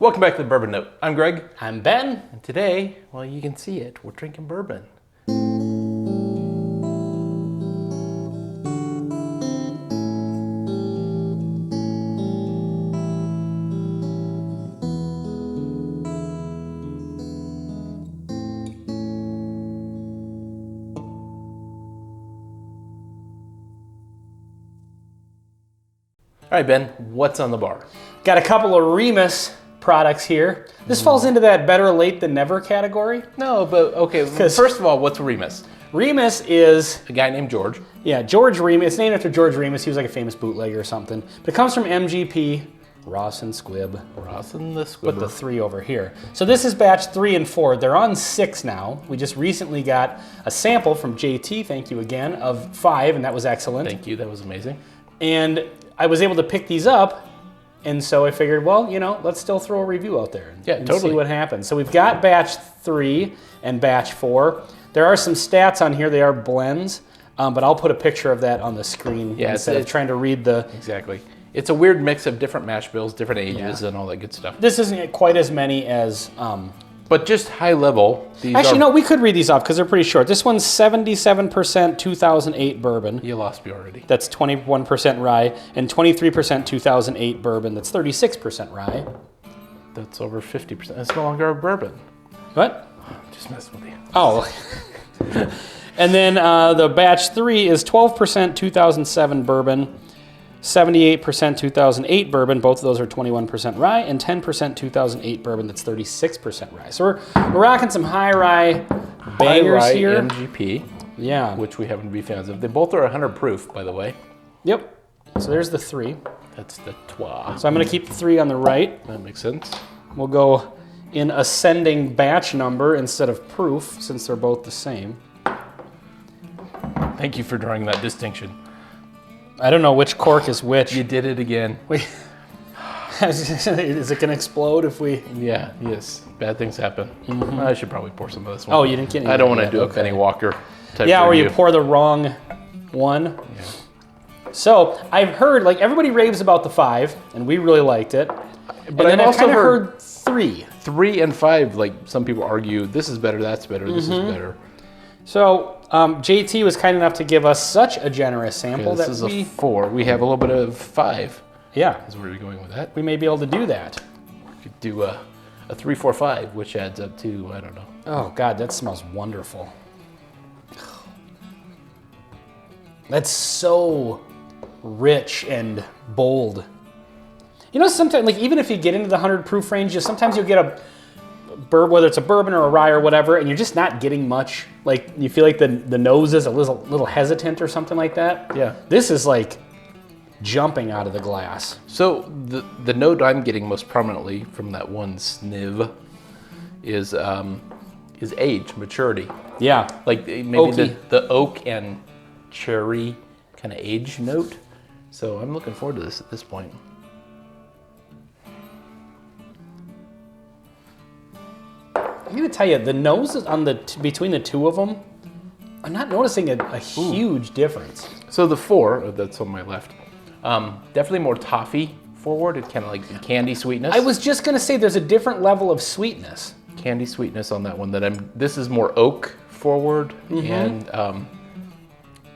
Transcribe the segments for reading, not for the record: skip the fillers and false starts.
Welcome back to the Bourbon Note. I'm Greg. I'm Ben. And today, well, you can see it, we're drinking bourbon. All right, Ben, what's on the bar? Got a couple of Remus products here. This falls into that better late than never category. No, but okay, first of all, what's Remus? Remus is, A guy named George. yeah, George Remus. It's named after George Remus. He was like a famous bootlegger or something. But it comes from MGP, Ross and Squibb. Ross and the Squibber. With the 3 over here. So this is batch 3 and 4. They're on 6 now. We just recently got a sample from JT, thank you again, of 5, and that was excellent. Thank you, that was amazing. And I was able to pick these up, and so I figured, well, you know, let's still throw a review out there and totally see what happens. So we've got batch 3 and batch 4. There are some stats on here. They are blends, but I'll put a picture of that on the screen instead of trying to read the... Exactly. It's a weird mix of different mash bills, different ages, and all that good stuff. This isn't quite as many as... But just high level, these Actually, are... no, we could read these off because they're pretty short. This one's 77% 2008 bourbon. You lost me already. That's 21% rye, and 23% 2008 bourbon. That's 36% rye. That's over 50%. It's no longer a bourbon. What? Just messing with you. Oh. And then the batch 3 is 12% 2007 bourbon, 78% 2008 bourbon. Both of those are 21% rye, and 10% 2008 bourbon. That's 36% rye. So we're rocking some high rye bangers High rye here. MGP, Yeah. which we happen to be fans of. They both are 100 proof, by the way. Yep. So there's the 3. That's the trois. So I'm going to keep the 3 on the right. That makes sense. We'll go in ascending batch number instead of proof, since they're both the same. Thank you for drawing that distinction. I don't know which cork is which. You did it again. Wait. Is it going to explode if we... Yeah, yes. Bad things happen. I should probably pour some of this one. Oh, you didn't get any. I don't want to yet. do a Penny Walker type Yeah, or review. you pour the wrong one. Yeah. So I've heard, like, everybody raves about the 5, and we really liked it. But and then I've I've also kind of heard heard 3. 3 and 5, like some people argue, this is better, that's better, this is better. So JT was kind enough to give us such a generous sample This that is we... a 4. We have a little bit of 5. Yeah, Is where we're going with that. we may be able to do that. We could do a 3, 4, 5, which adds up to, I don't know. Oh, God, that smells wonderful. That's so rich and bold. You know, sometimes, like, even if you get into the 100 proof range, sometimes you'll get a bourbon, whether it's a bourbon or a rye or whatever, and you're just not getting much. Like, you feel like the nose is a little hesitant or something like that. Yeah. This is like jumping out of the glass. So the note I'm getting most prominently from that one sniv is age, maturity. Yeah. Like maybe Oaky. the oak and cherry kind of age note. So I'm looking forward to this at this point. I'm gonna tell you, the nose is on between the two of them, I'm not noticing a huge difference. So the 4 that's on my left, definitely more toffee forward. It's kind of like candy sweetness. I was just gonna say there's a different level of sweetness. Candy sweetness on that one. This is more oak forward and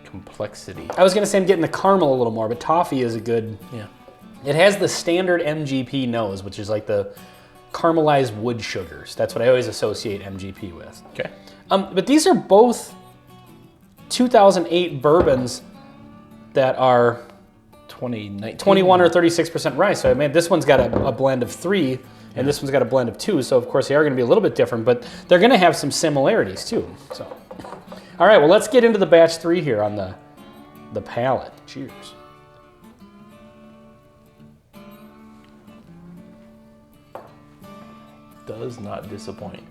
complexity. I was gonna say I'm getting the caramel a little more, but toffee is a good. Yeah. It has the standard MGP nose, which is like the caramelized wood sugars. That's what I always associate MGP with. Okay. But these are both 2008 bourbons that are 2019. 21 or 36% rye. So I mean, this one's got a blend of 3, and this one's got a blend of 2. So of course they are going to be a little bit different, but they're going to have some similarities too. So, all right, well let's get into the batch 3 here on the palate. Cheers. Does not disappoint.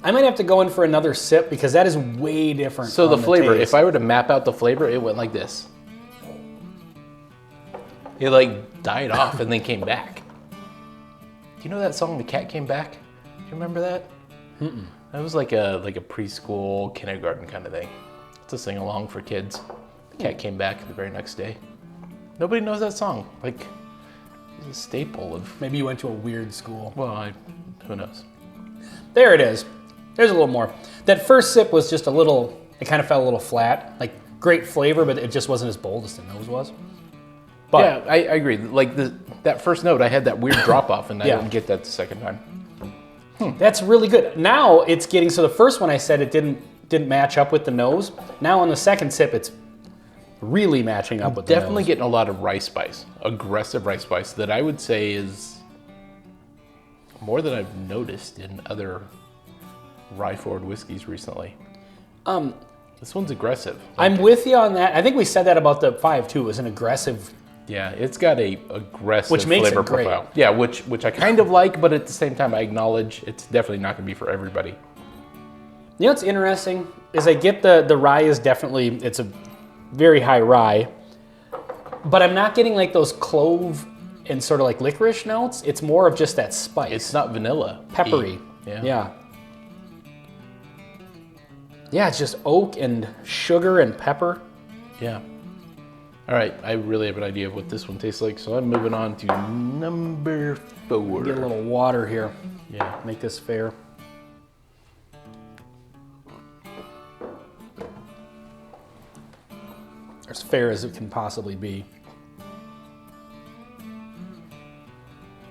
I might have to go in for another sip because that is way different. So the on flavor, taste. if I were to map out the flavor, it went like this. It like died off and then came back. Do you know that song, The Cat Came Back? Do you remember that? Mm-mm. That was like a preschool, kindergarten kind of thing. It's a sing-along for kids. The cat came back the very next day. Nobody knows that song. Like, it's a staple of. Maybe you went to a weird school. Well, who knows? There it is. There's a little more. That first sip was just a little. It kind of felt a little flat. Like great flavor, but it just wasn't as bold as the nose was. But, yeah, I agree. Like that first note, I had that weird drop off, and I didn't get that the second time. That's really good. Now it's getting, so the first one I said it didn't match up with the nose. Now on the second sip, it's really matching up with the nose. Definitely getting a lot of rice spice, aggressive rice spice that I would say is more than I've noticed in other rye forward whiskeys recently. This one's aggressive. I'm with you on that. I think we said that about the 5 too. It was an aggressive. Yeah, it's got a aggressive Which makes flavor it great. profile. Yeah, which I kind of like, but at the same time I acknowledge it's definitely not going to be for everybody. You know what's interesting is I get the rye is definitely, it's a very high rye, but I'm not getting like those clove and sort of like licorice notes. It's more of just that spice. It's not vanilla. Peppery. Yeah. Yeah, it's just oak and sugar and pepper. Yeah. All right, I really have an idea of what this one tastes like, so I'm moving on to number 4. Get a little water here. Yeah. Make this fair. As fair as it can possibly be.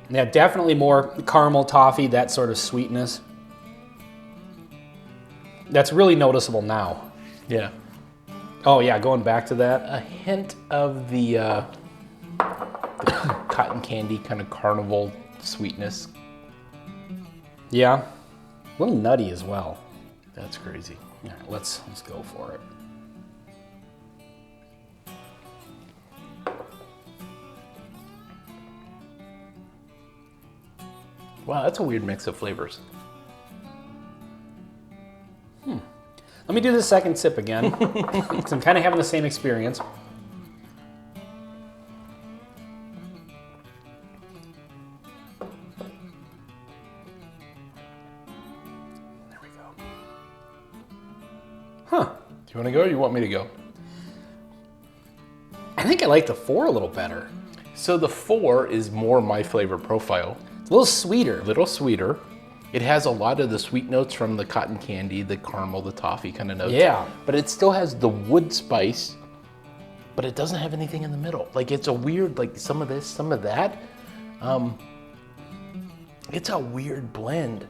Yeah, definitely more caramel toffee, that sort of sweetness. That's really noticeable now. Yeah. Oh yeah, going back to that. A hint of the cotton candy kind of carnival sweetness. Yeah, a little nutty as well. That's crazy. All right, let's go for it. Wow, that's a weird mix of flavors. Let me do the second sip again, because I'm kind of having the same experience. There we go. Huh. Do you want to go or you want me to go? I think I like the 4 a little better. So the 4 is more my flavor profile. It's a little sweeter. A little sweeter. It has a lot of the sweet notes from the cotton candy, the caramel, the toffee kind of notes. Yeah. But it still has the wood spice, but it doesn't have anything in the middle. Like it's a weird, like some of this, some of that. It's a weird blend.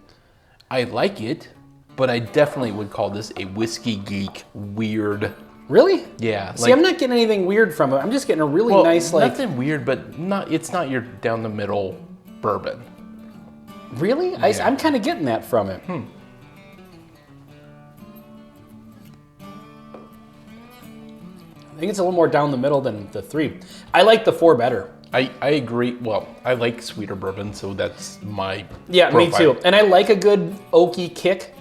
I like it, but I definitely would call this a whiskey geek weird. Really? Yeah. See, I'm not getting anything weird from it. I'm just getting a really nice, like... Nothing weird, but it's not your down the middle bourbon. Really? Yeah. I'm kind of getting that from it. I think it's a little more down the middle than the 3. I like the 4 better. I agree. Well, I like sweeter bourbon, so that's my profile. Me too. And I like a good oaky kick.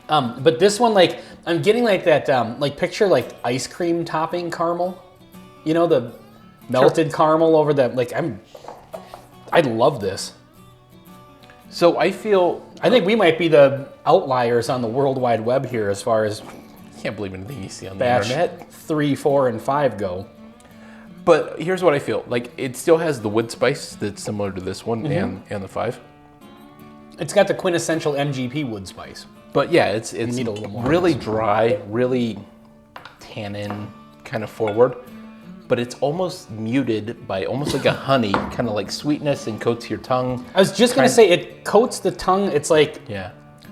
But this one, like, I'm getting like that, like picture like ice cream topping caramel. You know, the melted caramel over the, like, I love this. So I think we might be the outliers on the World Wide Web here as far as I can't believe anything you see on the batch internet. 3, 4, and 5 go. But here's what I feel. Like it still has the wood spice that's similar to this one and the 5. It's got the quintessential MGP wood spice. But yeah, it's need a little more really dry, really tannin kind of forward. But it's almost muted by almost like a honey, kind of like sweetness and coats your tongue. I was just going to say, it coats the tongue. It's like, Yeah.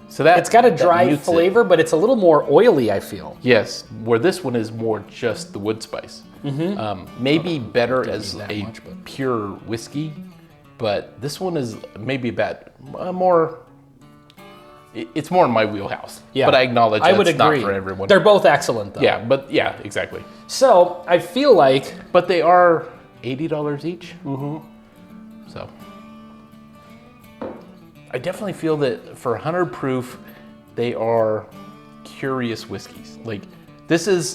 So that it's got a that dry mutes it. flavor, but it's a little more oily, I feel. Yes, where this one is more just the wood spice. Maybe better as that a much, but- pure whiskey, but this one is maybe a bit more. It's more in my wheelhouse. Yeah. But I acknowledge I that's would agree. not for everyone. They're both excellent, though. Yeah, but yeah, exactly. So I feel like But they are $80 each. So I definitely feel that for 100 proof, they are curious whiskeys. Like this is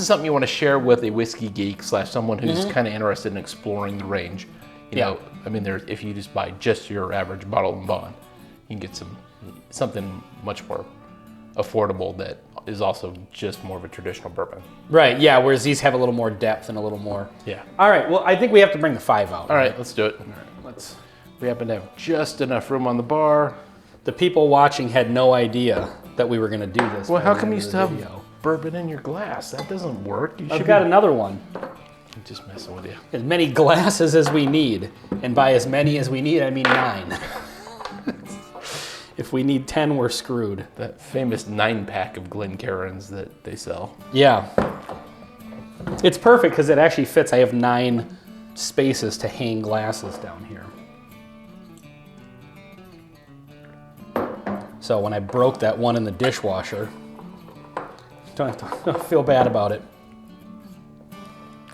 something you want to share with a whiskey geek / someone who's kind of interested in exploring the range. You know, I mean, if you just buy just your average bottle and bond, you can get something much more affordable that is also just more of a traditional bourbon. Right, yeah, whereas these have a little more depth and a little more. Yeah. All right, well, I think we have to bring the 5 out. All right, let's do it. All right, We happen to have just enough room on the bar. The people watching had no idea that we were going to do this. Well, how come you still have bourbon in your glass? That doesn't work. I've got another one. I'm just messing with you. As many glasses as we need. And by as many as we need, I mean 9. If we need 10, we're screwed. That famous 9-pack of Glencairns that they sell. Yeah. It's perfect because it actually fits. I have 9 spaces to hang glasses down here. So when I broke that one in the dishwasher, don't feel bad about it.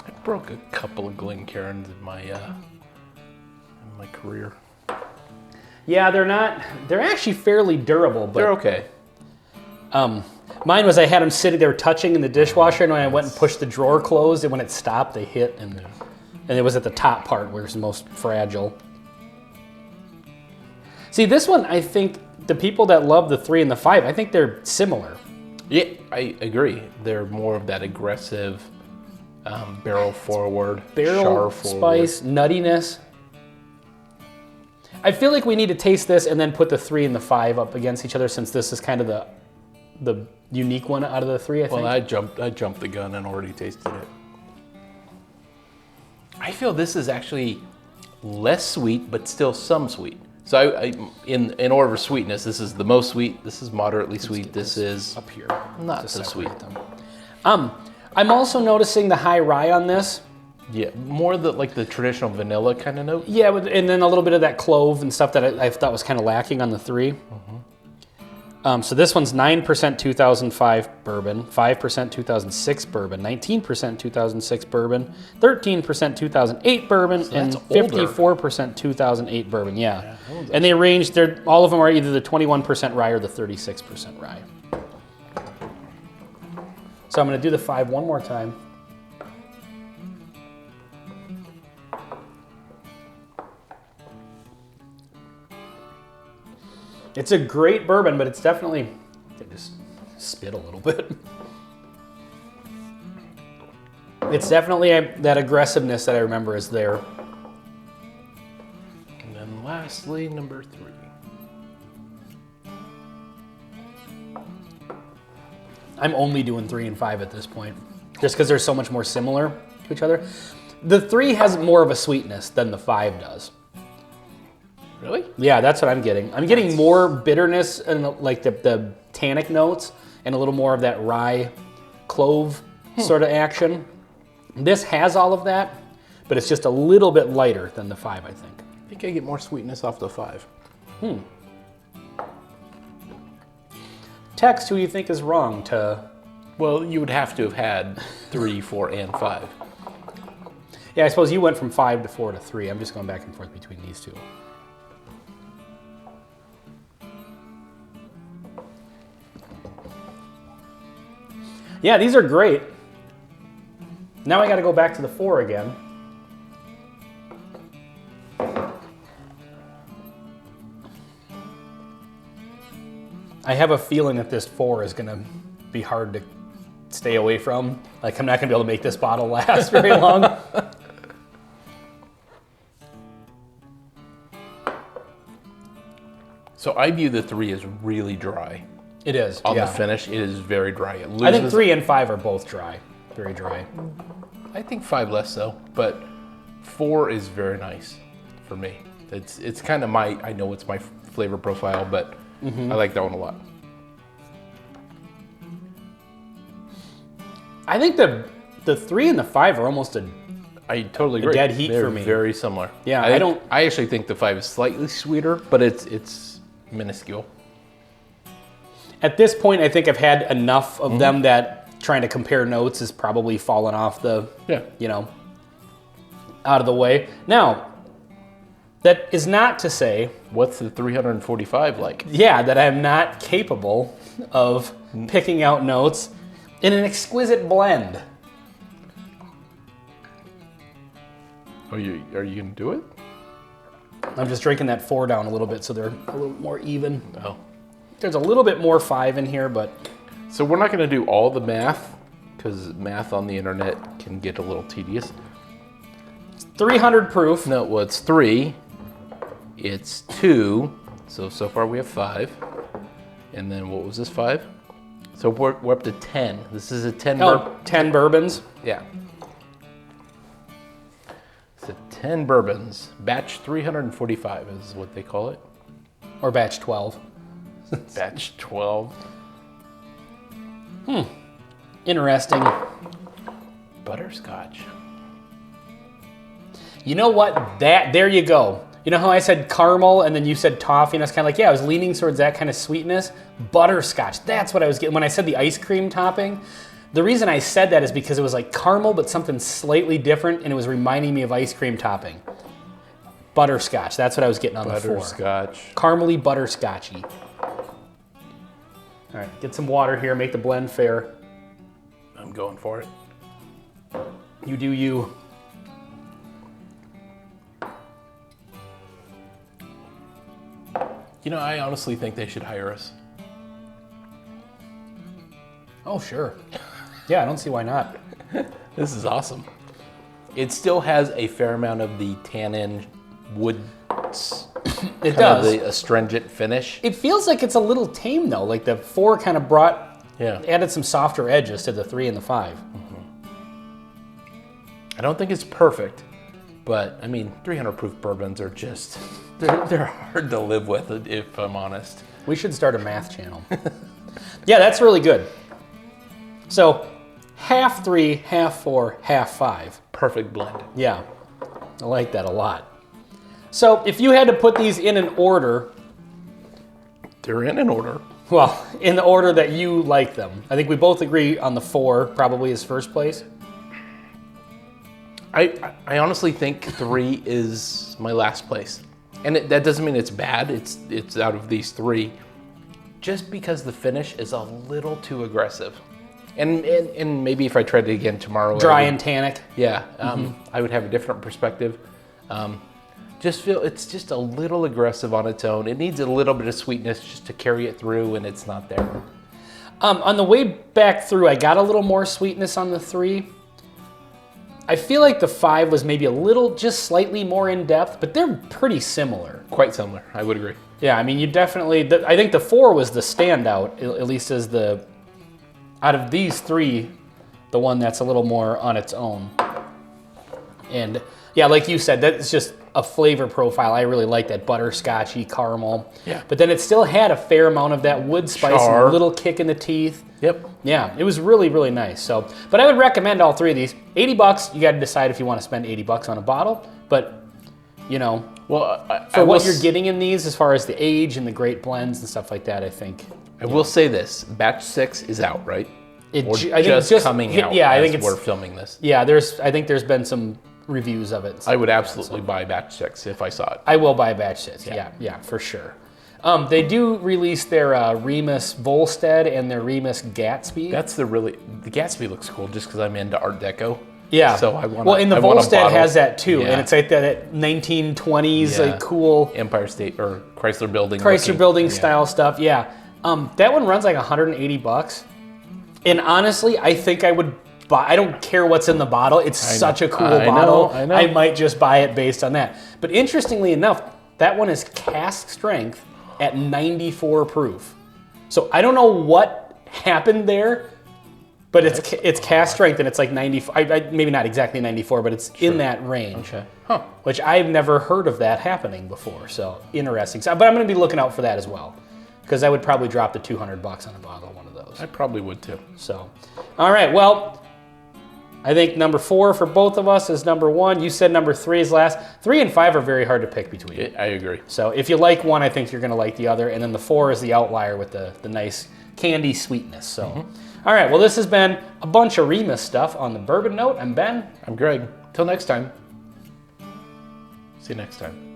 I broke a couple of Glencairns in my career. Yeah, they're actually fairly durable, but They're okay. Mine was I had them sitting there touching in the dishwasher, and when I went and pushed the drawer closed, and when it stopped, they hit, and it was at the top part where it's the most fragile. See, this one, I think the people that love the 3 and the 5, I think they're similar. Yeah, I agree. They're more of that aggressive, barrel forward, Barrel char forward. spice, nuttiness. I feel like we need to taste this and then put the 3 and the 5 up against each other, since this is kind of the unique one out of the 3, I think. Well, I jumped the gun and already tasted it. I feel this is actually less sweet, but still some sweet. So in order of sweetness, this is the most sweet. This is moderately sweet. This is up here. not so sweet. I'm also noticing the high rye on this. Yeah, more like the traditional vanilla kind of note. Yeah, and then a little bit of that clove and stuff that I thought was kind of lacking on the 3. So this one's 9% 2005 bourbon, 5% 2006 bourbon, 19% 2006 bourbon, 13% 2008 bourbon, and 54% 2008 bourbon. Yeah, and they range. All of them are either the 21% rye or the 36% rye. So I'm going to do the 5 one more time. It's a great bourbon, but it's definitely, I just spit a little bit. It's definitely that aggressiveness that I remember is there. And then lastly, number 3. I'm only doing 3 and 5 at this point, just because they're so much more similar to each other. The 3 has more of a sweetness than the 5 does. Really? Yeah, that's what I'm getting. I'm getting more bitterness and like the tannic notes and a little more of that rye clove sort of action. This has all of that, but it's just a little bit lighter than the 5, I think. I think I get more sweetness off the 5. Text, who you think is wrong to... Well, you would have to have had 3, 4, and 5. Yeah, I suppose you went from 5 to 4 to 3. I'm just going back and forth between these two. Yeah, these are great. Now I got to go back to the 4 again. I have a feeling that this 4 is going to be hard to stay away from. Like, I'm not going to be able to make this bottle last very long. So I view the 3 as really dry. It is. On the finish, it is very dry. It loses. I think 3 and 5 are both dry. Very dry. I think 5 less so, but 4 is very nice for me. It's kind of I know it's my flavor profile, but I like that one a lot. I think the 3 and the 5 are almost I totally agree. dead heat They're for me. Very similar. Yeah, I actually think the 5 is slightly sweeter, but it's minuscule. At this point, I think I've had enough of them that trying to compare notes is probably fallen off the, out of the way. Now, that is not to say... What's the 345 like? Yeah, that I'm not capable of picking out notes in an exquisite blend. Are you gonna do it? I'm just drinking that 4 down a little bit so they're a little more even. Oh. There's a little bit more 5 in here, but... So we're not going to do all the math, because math on the internet can get a little tedious. 300 proof. No, well, it's 3. It's 2. So far we have 5. And then what was this, 5? So we're up to 10. This is a 10 10 bourbons. Yeah. So 10 bourbons. Batch 345 is what they call it. Or batch 12. Batch 12. Interesting. Butterscotch. You know what? There you go. You know how I said caramel and then you said toffee, and I was kind of like, yeah, I was leaning towards that kind of sweetness. Butterscotch, that's what I was getting. When I said the ice cream topping, the reason I said that is because it was like caramel, but something slightly different, and it was reminding me of ice cream topping. Butterscotch, that's what I was getting on the 4. Butterscotch. Caramely butterscotchy. All right, get some water here, make the blend fair. I'm going for it. You do you. You know, I honestly think they should hire us. Oh, sure. Yeah, I don't see why not. This is awesome. It still has a fair amount of the tannin wood. It does. The astringent finish. It feels like it's a little tame though. Like the 4 kind of added some softer edges to the 3 and the 5. I don't think it's perfect, but I mean, 300 proof bourbons are just, they're hard to live with, if I'm honest. We should start a math channel. Yeah, that's really good. So, half 3, half 4, half 5. Perfect blend. Yeah, I like that a lot. So, if you had to put these in an order... They're in an order. Well, in the order that you like them. I think we both agree on the 4 probably is first place. I honestly think 3 is my last place. And that doesn't mean it's bad, it's out of these 3. Just because the finish is a little too aggressive. And maybe if I tried it again tomorrow... Dry and tannic. Yeah, I would have a different perspective. Just feel it's just a little aggressive on its own. It needs a little bit of sweetness just to carry it through, and it's not there. On the way back through, I got a little more sweetness on the 3. I feel like the 5 was maybe a little, just slightly more in depth, but they're pretty similar. Quite similar, I would agree. Yeah, I mean, you definitely, I think the 4 was the standout, at least as out of these 3, the one that's a little more on its own. And yeah, like you said, that's just a flavor profile. I really like that butterscotchy caramel. Yeah. But then it still had a fair amount of that wood spice and a little kick in the teeth. Yep. Yeah, it was really, really nice. So, but I would recommend all 3 of these. $80, you got to decide if you want to spend $80 on a bottle. But, you know, well, for what you're getting in these, as far as the age and the great blends and stuff like that, I think. I will say this: Batch 6 is out, right? I think it's just coming out. Yeah, I think we're filming this. Yeah, I think there's been some reviews of it. I would absolutely buy Batch 6 if I saw it. I will buy Batch 6. Yeah, for sure. They do release their Remus Volstead and their Remus Gatsby. That's the Gatsby looks cool just because I'm into Art Deco. Yeah. So I want. Well, and the Volstead has that too, and it's like that 1920s like cool Empire State or Chrysler Building. Style stuff. Yeah. That one runs like $180. And honestly, I think I would buy. I don't care what's in the bottle. It's such a cool bottle. I know. I might just buy it based on that. But interestingly enough, that one is cask strength at 94 proof. So I don't know what happened there, but it's cask strength and it's like 94. Maybe not exactly 94, but it's in that range. Okay. Huh. Which I've never heard of that happening before. So interesting. But I'm going to be looking out for that as well, because I would probably drop the $200 on a bottle of one of those. I probably would too. So, all right. Well, I think number 4 for both of us is number 1. You said number 3 is last. 3 and 5 are very hard to pick between. I agree. So if you like one, I think you're going to like the other. And then the 4 is the outlier with the nice candy sweetness. So, all right. Well, this has been a bunch of Remus stuff on the Bourbon Note. I'm Ben. I'm Greg. Till next time. See you next time.